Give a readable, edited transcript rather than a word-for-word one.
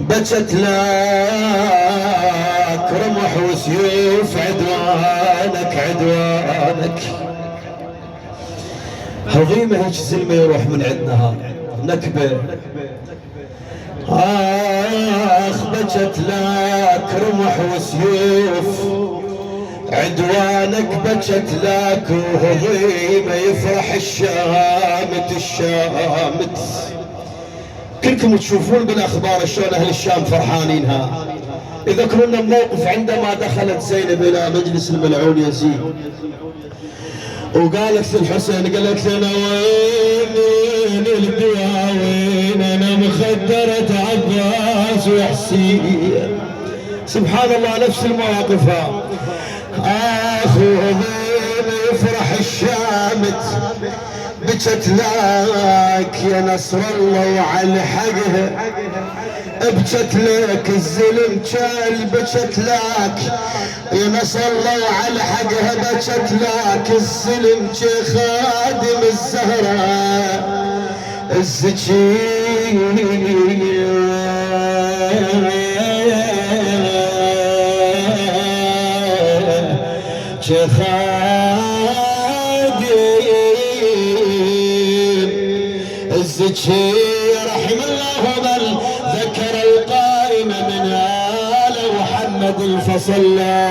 بجت لك رمح وسيوف عدوانك عدوانك. عظيمة هيك زلمة يروح من عندنا نكبة. بجت لك رمح وسيوف عدوانك، بجت لك وهضيمة يفرح الشامت الشامت. كلكم تشوفون بالاخبار شلون اهل الشام فرحانينها. يذكرون الموقف عندما دخلت زينب الى مجلس الملعون يزيد وقالت للحسين، قالت له انا وين الدواوين، انا مخدرة عباس وحسين. سبحان الله نفس المواقف. اخوهم يفرح الشامت، بجت لك يا نصر الله وعلى حقها، بجت لك الزلم كال، بجت لك يا نصر الله وعلى حقها، بجت لك الزلم خادم الزهراء الزكية الزكي. رحم الله من ذكر القائم من آل محمد فصلى.